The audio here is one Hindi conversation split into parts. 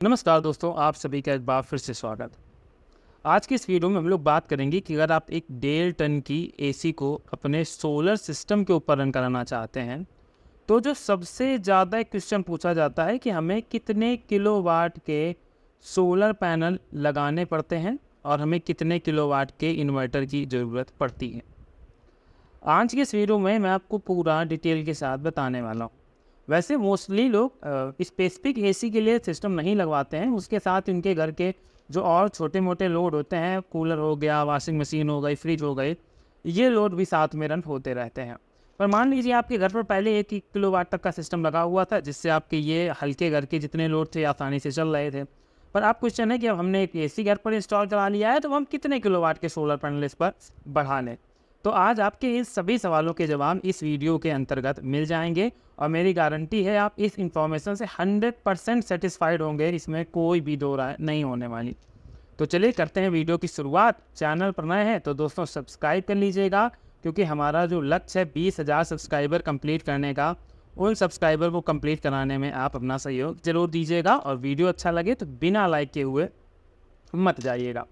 नमस्कार दोस्तों, आप सभी का एक बार फिर से स्वागत। आज की इस वीडियो में हम लोग बात करेंगे कि अगर आप एक 1.5 टन की एसी को अपने सोलर सिस्टम के ऊपर रन कराना चाहते हैं, तो जो सबसे ज़्यादा क्वेश्चन पूछा जाता है कि हमें कितने किलोवाट के सोलर पैनल लगाने पड़ते हैं और हमें कितने किलोवाट के इन्वर्टर की ज़रूरत पड़ती है। आज की इस वीडियो में मैं आपको पूरा डिटेल के साथ बताने वाला हूँ। वैसे मोस्टली लोग स्पेसिफिक एसी के लिए सिस्टम नहीं लगवाते हैं, उसके साथ इनके घर के जो और छोटे मोटे लोड होते हैं, कूलर हो गया, वॉशिंग मशीन हो गई, फ्रिज हो गई, ये लोड भी साथ में रन होते रहते हैं। पर मान लीजिए आपके घर पर पहले 1 किलोवाट तक का सिस्टम लगा हुआ था, जिससे आपके ये हल्के घर के जितने लोड थे आसानी से चल रहे थे। पर आप क्वेश्चन है कि अब हमने एक एसी घर पर इंस्टॉल करा लिया है, तो हम कितने किलोवाट के सोलर पैनल इस पर बढ़ा लें। तो आज आपके इन सभी सवालों के जवाब इस वीडियो के अंतर्गत मिल जाएंगे और मेरी गारंटी है आप इस इंफॉर्मेशन से 100% सेटिस्फाइड होंगे, इसमें कोई भी दो राय नहीं होने वाली। तो चलिए करते हैं वीडियो की शुरुआत। चैनल पर नए हैं तो दोस्तों सब्सक्राइब कर लीजिएगा, क्योंकि हमारा जो लक्ष्य है 20,000 सब्सक्राइबर कंप्लीट करने का, उन सब्सक्राइबर को कंप्लीट कराने में आप अपना सहयोग जरूर दीजिएगा। और वीडियो अच्छा लगे तो बिना लाइक किए हुए मत जाइएगा।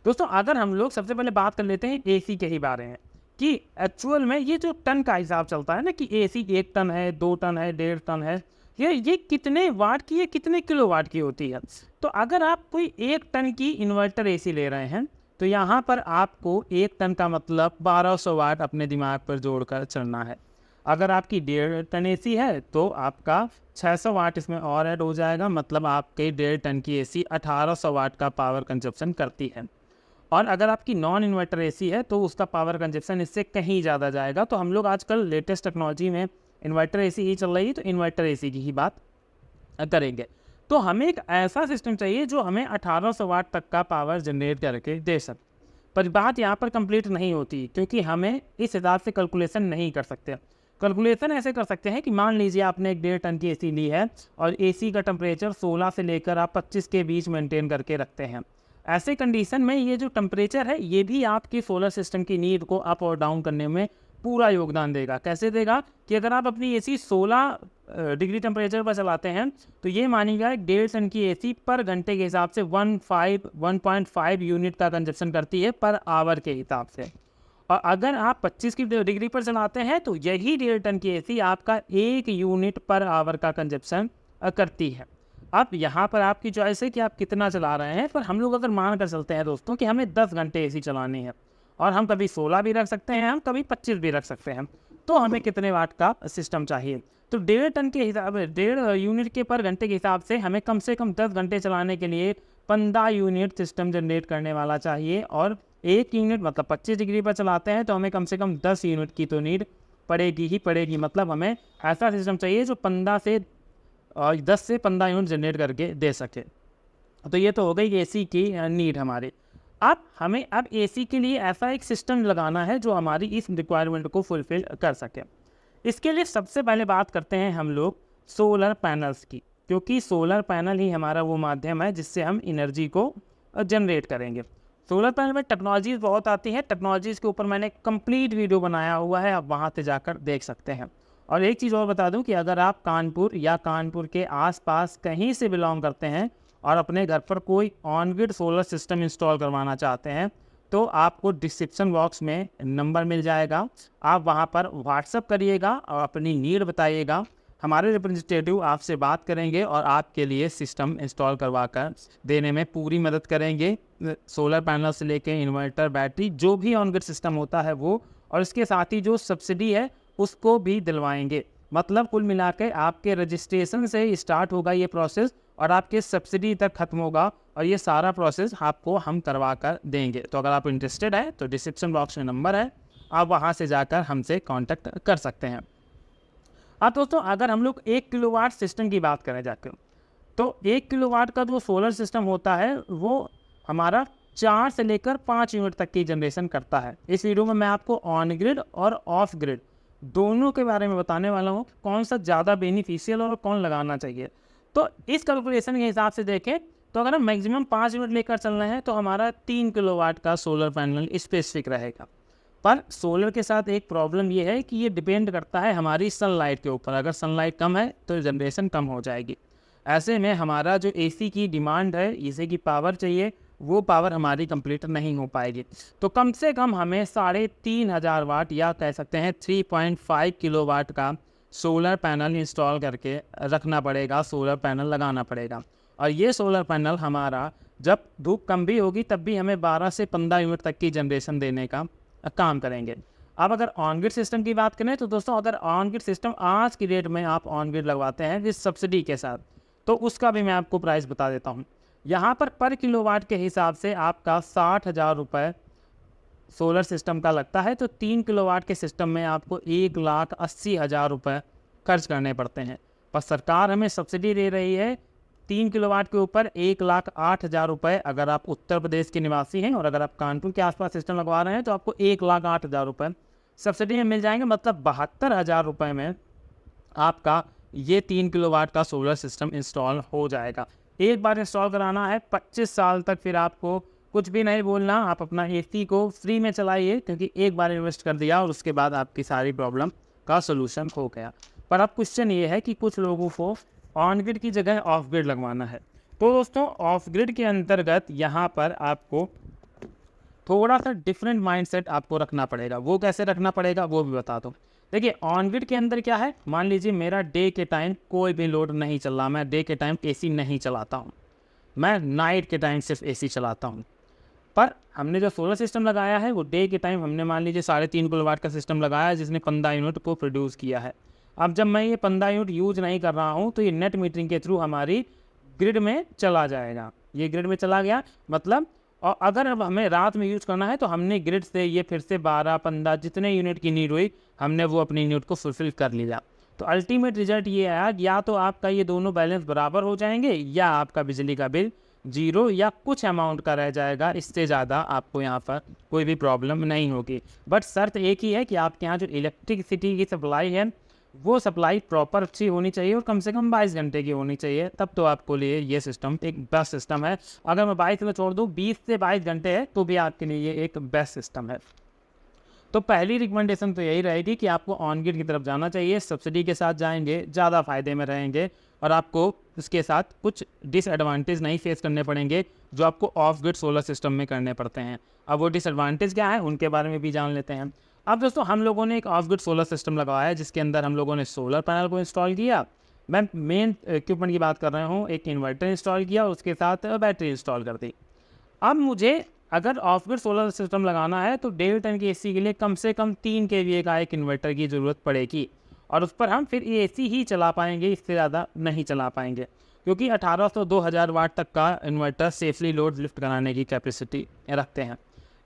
दोस्तों अगर हम लोग सबसे पहले बात कर लेते हैं एसी के ही बारे में कि एक्चुअल में ये जो टन का हिसाब चलता है ना कि एसी 1 टन है, 2 टन है, 1.5 टन है, ये कितने वाट की है, कितने किलो वाट की होती है। तो अगर आप कोई 1 टन की इन्वर्टर एसी ले रहे हैं तो यहाँ पर आपको 1 टन का मतलब 1200 वाट अपने दिमाग पर जोड़कर चलना है। अगर आपकी 1.5 टन एसी है तो आपका 600 वाट इसमें और ऐड हो जाएगा, मतलब आपके 1.5 टन की एसी 1800 वाट का पावर कंजप्शन करती है। और अगर आपकी नॉन इन्वर्टर एसी है तो उसका पावर कंजप्शन इससे कहीं ज़्यादा जाएगा। तो हम लोग आजकल लेटेस्ट टेक्नोलॉजी में इन्वर्टर एसी ही चल रही है, तो इन्वर्टर एसी की ही बात करेंगे। तो हमें एक ऐसा सिस्टम चाहिए जो हमें 1800 वाट तक का पावर जनरेट करके दे सके। पर बात यहाँ पर कंप्लीट नहीं होती, क्योंकि हमें इस हिसाब से कैलकुलेशन नहीं कर सकते। कैलकुलेशन ऐसे कर सकते हैं कि मान लीजिए आपने एक 1.5 टन की एसी ली है और एसी का टेम्परेचर 16 से लेकर आप 25 के बीच मेंटेन करके रखते हैं। ऐसे कंडीशन में ये जो टेम्परेचर है ये भी आपकी सोलर सिस्टम की नीड को अप और डाउन करने में पूरा योगदान देगा। कैसे देगा कि अगर आप अपनी एसी 16 डिग्री टेम्परेचर पर चलाते हैं तो ये मानिएगा 1.5 टन की एसी पर घंटे के हिसाब से 1.5 यूनिट का कंजप्शन करती है पर आवर के हिसाब से। और अगर आप 25 की डिग्री पर चलाते हैं तो यही 1.5 टन की एसी आपका 1 यूनिट पर आवर का कंजप्शन करती है। अब यहाँ पर आपकी चॉइस है कि आप कितना चला रहे हैं, पर हम लोग अगर मान कर चलते हैं दोस्तों कि हमें 10 घंटे एसी चलानी है, और हम कभी 16 भी रख सकते हैं, हम कभी 25 भी रख सकते हैं, तो हमें कितने वाट का सिस्टम चाहिए। तो 1.5 टन के हिसाब 1.5 यूनिट के पर घंटे के हिसाब से हमें कम से कम 10 घंटे चलाने के लिए 15 यूनिट सिस्टम जनरेट करने वाला चाहिए। और 1 यूनिट मतलब 25 डिग्री पर चलाते हैं तो हमें कम से कम 10 यूनिट की तो नीड पड़ेगी ही पड़ेगी। मतलब हमें ऐसा सिस्टम चाहिए जो 10 से 15 यूनिट जनरेट करके दे सके। तो ये तो हो गई एसी की नीड हमारी। अब हमें एसी के लिए ऐसा एक सिस्टम लगाना है जो हमारी इस रिक्वायरमेंट को फुलफिल कर सके। इसके लिए सबसे पहले बात करते हैं हम लोग सोलर पैनल्स की, क्योंकि सोलर पैनल ही हमारा वो माध्यम है जिससे हम एनर्जी को जनरेट करेंगे। सोलर पैनल में टेक्नोलॉजीज़ बहुत आती हैं, टेक्नोलॉजीज़ के ऊपर मैंने कंप्लीट वीडियो बनाया हुआ है, आप वहाँ से जाकर देख सकते हैं। और एक चीज़ और बता दूं कि अगर आप कानपुर या कानपुर के आसपास कहीं से बिलोंग करते हैं और अपने घर पर कोई on grid solar system install करवाना चाहते हैं तो आपको डिस्क्रिप्शन बॉक्स में नंबर मिल जाएगा, आप वहां पर व्हाट्सअप करिएगा और अपनी नीड बताइएगा। हमारे रिप्रेजेंटेटिव आपसे बात करेंगे और आपके लिए सिस्टम इंस्टॉल करवा कर देने में पूरी मदद करेंगे। सोलर पैनल से लेके इन्वर्टर, बैटरी, जो भी ऑन ग्रिड सिस्टम होता है वो, और इसके साथ ही जो सब्सिडी है उसको भी दिलवाएंगे। मतलब कुल मिला के आपके रजिस्ट्रेशन से स्टार्ट होगा ये प्रोसेस और आपके सब्सिडी तक खत्म होगा, और ये सारा प्रोसेस आपको हम करवा कर देंगे। तो अगर आप इंटरेस्टेड है तो डिस्क्रिप्शन बॉक्स में नंबर है, आप वहाँ से जाकर हमसे कांटेक्ट कर सकते हैं। अब दोस्तों अगर हम लोग 1 किलोवाट सिस्टम की बात करें जाकर, तो 1 किलोवाट का जो सोलर सिस्टम होता है वो हमारा 4 से लेकर 5 यूनिट तक की जनरेशन करता है। इस वीडियो में मैं आपको ऑन ग्रिड और ऑफ ग्रिड दोनों के बारे में बताने वाला हूँ, कौन सा ज़्यादा बेनिफिशियल और कौन लगाना चाहिए। तो इस कैलकुलेशन के हिसाब से देखें तो अगर हम मैक्सिमम 5 यूनिट लेकर चल रहे हैं तो हमारा 3 किलोवाट का सोलर पैनल स्पेसिफिक रहेगा। पर सोलर के साथ एक प्रॉब्लम ये है कि ये डिपेंड करता है हमारी सनलाइट के ऊपर। अगर सनलाइट कम है तो जनरेशन कम हो जाएगी। ऐसे में हमारा जो एसी की डिमांड है, एसी की पावर चाहिए, वो पावर हमारी कंप्लीट नहीं हो पाएगी। तो कम से कम हमें 3500 वाट या कह सकते हैं 3.5 किलोवाट का सोलर पैनल इंस्टॉल करके रखना पड़ेगा, सोलर पैनल लगाना पड़ेगा। और ये सोलर पैनल हमारा जब धूप कम भी होगी तब भी हमें 12 से 15 यूनिट तक की जनरेशन देने का काम करेंगे। अब अगर ऑन ग्रिड सिस्टम की बात करें तो दोस्तों, अगर ऑन ग्रिड सिस्टम आज की डेट में आप ऑन ग्रिड लगवाते हैं जिस सब्सिडी के साथ, तो उसका भी मैं आपको प्राइस बता देता हूँ। यहाँ पर किलोवाट के हिसाब से आपका 60,000 रुपये सोलर सिस्टम का लगता है। तो 3 किलोवाट के सिस्टम में आपको 1,80,000 रुपये खर्च करने पड़ते हैं। पर सरकार हमें सब्सिडी दे रही है 3 किलोवाट के ऊपर 1,08,000 रुपये। अगर आप उत्तर प्रदेश के निवासी हैं और अगर आप कानपुर के आसपास सिस्टम लगवा रहे हैं तो आपको 1,08,000 रुपये सब्सिडी में मिल जाएंगे। मतलब 72,000 रुपये में आपका ये 3 किलोवाट का सोलर सिस्टम इंस्टॉल हो जाएगा। एक बार इंस्टॉल कराना है, 25 साल तक फिर आपको कुछ भी नहीं बोलना, आप अपना एसी को फ्री में चलाइए, क्योंकि एक बार इन्वेस्ट कर दिया और उसके बाद आपकी सारी प्रॉब्लम का सोल्यूशन हो गया। पर अब क्वेश्चन ये है कि कुछ लोगों को ऑन ग्रिड की जगह ऑफ ग्रिड लगवाना है। तो दोस्तों, ऑफ ग्रिड के अंतर्गत यहाँ पर आपको थोड़ा सा डिफरेंट माइंडसेट आपको रखना पड़ेगा। वो कैसे रखना पड़ेगा वो भी बता दूँ। देखिए, ऑन ग्रिड के अंदर क्या है, मान लीजिए मेरा डे के टाइम कोई भी लोड नहीं चल रहा, मैं डे के टाइम एसी नहीं चलाता हूँ, मैं नाइट के टाइम सिर्फ एसी चलाता हूँ। पर हमने जो सोलर सिस्टम लगाया है वो डे के टाइम हमने मान लीजिए 3.5 किलोवाट का सिस्टम लगाया है जिसने 15 यूनिट को प्रोड्यूस किया है। अब जब मैं ये 15 यूनिट यूज नहीं कर रहा हूँ तो ये नेट मीटरिंग के थ्रू हमारी ग्रिड में चला जाएगा। ये ग्रिड में चला गया मतलब, और अगर अब हमें रात में यूज़ करना है तो हमने ग्रिड से ये फिर से 12-15 जितने यूनिट की नीड हुई हमने वो अपनी यूनिट को फुलफिल कर लिया। तो अल्टीमेट रिजल्ट ये आया, या तो आपका ये दोनों बैलेंस बराबर हो जाएंगे या आपका बिजली का बिल जीरो या कुछ अमाउंट का रह जाएगा। इससे ज़्यादा आपको यहाँ पर कोई भी प्रॉब्लम नहीं होगी। बट शर्त एक ही है कि आपके यहाँ जो इलेक्ट्रिसिटी की सप्लाई है वो सप्लाई प्रॉपर अच्छी होनी चाहिए और कम से कम 22 घंटे की होनी चाहिए, तब तो आपको लिए ये सिस्टम एक बेस्ट सिस्टम है। अगर मैं 22 में छोड़ दूँ 20 से 22 घंटे है तो भी आपके लिए ये एक बेस्ट सिस्टम है। तो पहली रिकमेंडेशन तो यही रहेगी कि आपको ऑन ग्रिड की तरफ जाना चाहिए। सब्सिडी के साथ जाएंगे, ज़्यादा फ़ायदे में रहेंगे और आपको इसके साथ कुछ डिसएडवांटेज नहीं फेस करने पड़ेंगे जो आपको ऑफ ग्रिड सोलर सिस्टम में करने पड़ते हैं। अब वो डिसएडवांटेज क्या है उनके बारे में भी जान लेते हैं। अब दोस्तों, हम लोगों ने एक ऑफ ग्रिड सोलर सिस्टम लगाया है जिसके अंदर हम लोगों ने सोलर पैनल को इंस्टॉल किया। मैं मेन इक्विपमेंट की बात कर रहा हूँ, एक इन्वर्टर इंस्टॉल किया और उसके साथ बैटरी इंस्टॉल कर दी। अब मुझे अगर ऑफ ग्रिड सोलर सिस्टम लगाना है तो 1.5 टन की एसी के लिए कम से कम 3 kVA का एक इन्वर्टर की ज़रूरत पड़ेगी और उस पर हम फिर एसी ही चला पाएंगे, इससे ज़्यादा नहीं चला पाएंगे, क्योंकि 1800-2000 वाट तक का इन्वर्टर सेफली लोड लिफ्ट कराने की कैपेसिटी रखते हैं।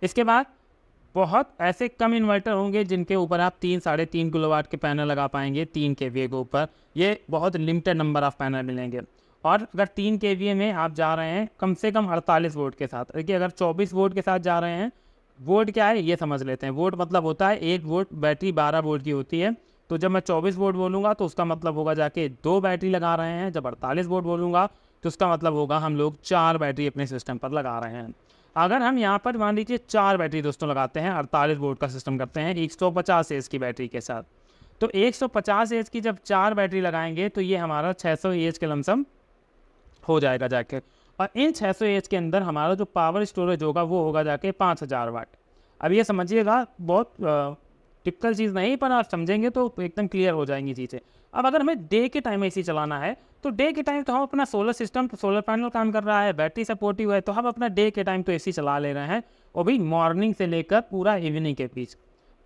इसके बाद बहुत ऐसे कम इन्वर्टर होंगे जिनके ऊपर आप 3-3.5 किलोवाट के पैनल लगा पाएंगे 3 kVA के ऊपर। ये बहुत लिमिटेड नंबर ऑफ पैनल मिलेंगे। और अगर 3 kVA में आप जा रहे हैं कम से कम 48 वोल्ट के साथ, देखिए अगर 24 वोल्ट के साथ जा रहे हैं, वोल्ट क्या है ये समझ लेते हैं। वोल्ट मतलब होता है 1 वोल्ट, बैटरी 12 वोल्ट की होती है। तो जब मैं 24 वोल्ट बोलूँगा तो उसका मतलब होगा जाके 2 बैटरी लगा रहे हैं। जब 48 वोल्ट बोलूँगा तो उसका मतलब होगा हम लोग 4 बैटरी अपने सिस्टम पर लगा रहे हैं। अगर हम यहाँ पर मान लीजिए 4 बैटरी दोस्तों लगाते हैं, 48 वोल्ट का सिस्टम करते हैं 150 एच की बैटरी के साथ, तो 150 एच की जब 4 बैटरी लगाएंगे तो ये हमारा 600 एच के लमसम हो जाएगा जाके। और इन 600 एच के अंदर हमारा जो पावर स्टोरेज होगा वो होगा जाके 5000 वाट। अब ये समझिएगा, बहुत टिपिकल चीज़ नहीं, पर आप समझेंगे तो एकदम क्लियर हो जाएंगी चीज़ें। अब अगर हमें डे के टाइम एसी चलाना है तो डे के टाइम तो हम अपना सोलर सिस्टम, सोलर पैनल काम कर रहा है, बैटरी सपोर्टिव है, तो हम अपना डे के टाइम तो एसी चला ले रहे हैं, वो भी मॉर्निंग से लेकर पूरा इवनिंग के बीच।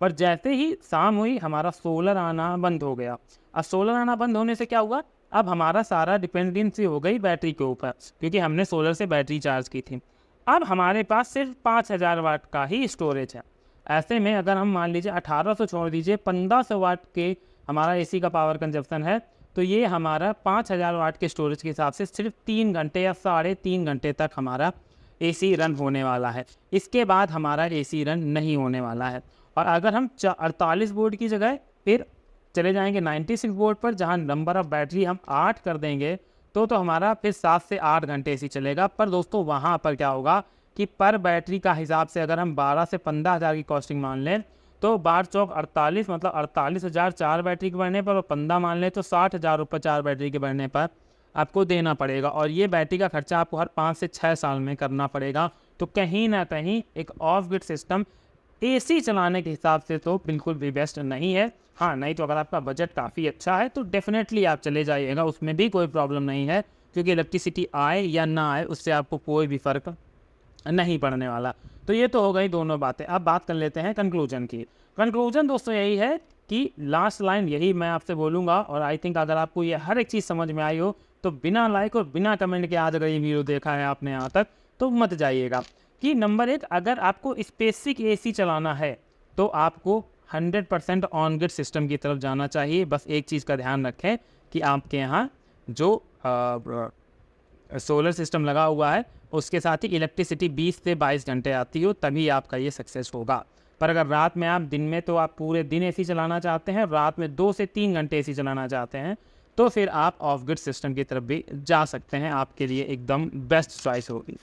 पर जैसे ही शाम हुई हमारा सोलर आना बंद हो गया। अब सोलर आना बंद होने से क्या हुआ, अब हमारा सारा डिपेंडेंसी हो गई बैटरी के ऊपर, क्योंकि हमने सोलर से बैटरी चार्ज की थी। अब हमारे पास सिर्फ 5000 वाट का ही स्टोरेज है। ऐसे में अगर हम मान लीजिए 1800 छोड़ दीजिए, 1500 वाट के हमारा एसी का पावर कंजप्शन है, तो ये हमारा 5000 वाट के स्टोरेज के हिसाब से सिर्फ 3 घंटे या 3.5 घंटे तक हमारा एसी रन होने वाला है। इसके बाद हमारा एसी रन नहीं होने वाला है। और अगर हम 48 वोल्ट की जगह फिर चले जाएंगे 96 वोल्ट पर, जहां नंबर ऑफ बैटरी हम 8 कर देंगे, तो हमारा फिर 7 से 8 घंटे एसी चलेगा। पर दोस्तों वहाँ पर क्या होगा कि पर बैटरी का हिसाब से अगर हम 12 से 15 हज़ार की कॉस्टिंग मान लें तो 12 चौक 48, मतलब 48,000 4 बैटरी के बढ़ने पर, और 15 मान लें तो 60,000 रुपये 4 बैटरी के बढ़ने पर आपको देना पड़ेगा, और ये बैटरी का खर्चा आपको हर 5 से 6 साल में करना पड़ेगा। तो कहीं ना कहीं एक ऑफ ग्रिड सिस्टम एसी चलाने के हिसाब से तो बिल्कुल भी बेस्ट नहीं है। हाँ, नहीं तो अगर आपका बजट काफ़ी अच्छा है तो डेफिनेटली आप चले जाइएगा, उसमें भी कोई प्रॉब्लम नहीं है, क्योंकि इलेक्ट्रिसिटी आए या ना आए उससे आपको कोई भी फ़र्क नहीं पड़ने वाला। तो ये तो हो गई दोनों बातें। अब बात कर लेते हैं कंक्लूजन की। कंक्लूजन दोस्तों यही है कि लास्ट लाइन यही मैं आपसे बोलूँगा, और आई थिंक अगर आपको ये हर एक चीज़ समझ में आई हो तो बिना लाइक और बिना कमेंट के आज अगर ये वीडियो देखा है आपने यहाँ तक तो मत जाइएगा। कि नंबर 1, अगर आपको स्पेसिफिक एसी चलाना है तो आपको 100% ऑन ग्रिड सिस्टम की तरफ जाना चाहिए। बस एक चीज़ का ध्यान रखें कि आपके यहाँ जो सोलर सिस्टम लगा हुआ है उसके साथ ही इलेक्ट्रिसिटी 20 से 22 घंटे आती हो, तभी आपका ये सक्सेस होगा। पर अगर रात में आप, दिन में तो आप पूरे दिन एसी चलाना चाहते हैं, रात में 2 से 3 घंटे एसी चलाना चाहते हैं, तो फिर आप ऑफ ग्रिड सिस्टम की तरफ भी जा सकते हैं, आपके लिए एकदम बेस्ट चॉइस होगी।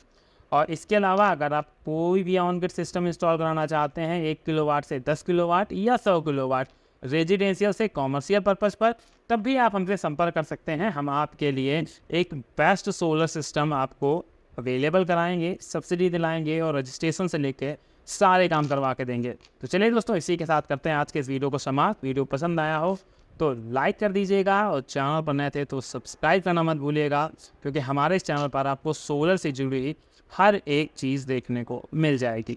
और इसके अलावा अगर आप कोई भी ऑन ग्रिड सिस्टम इंस्टॉल कराना चाहते हैं 1 किलोवाट से 10 किलोवाट या 100 किलोवाट रेजिडेंशियल से कॉमर्शियल पर्पज़ पर, तब भी आप हमसे संपर्क कर सकते हैं। हम आपके लिए एक बेस्ट सोलर सिस्टम आपको अवेलेबल कराएंगे, सब्सिडी दिलाएंगे और रजिस्ट्रेशन से लेके सारे काम करवा के देंगे। तो चलिए दोस्तों, इसी के साथ करते हैं आज के इस वीडियो को समाप्त। वीडियो पसंद आया हो तो लाइक कर दीजिएगा, और चैनल पर नए थे तो सब्सक्राइब करना मत भूलिएगा, क्योंकि हमारे इस चैनल पर आपको सोलर से जुड़ी हर एक चीज़ देखने को मिल जाएगी।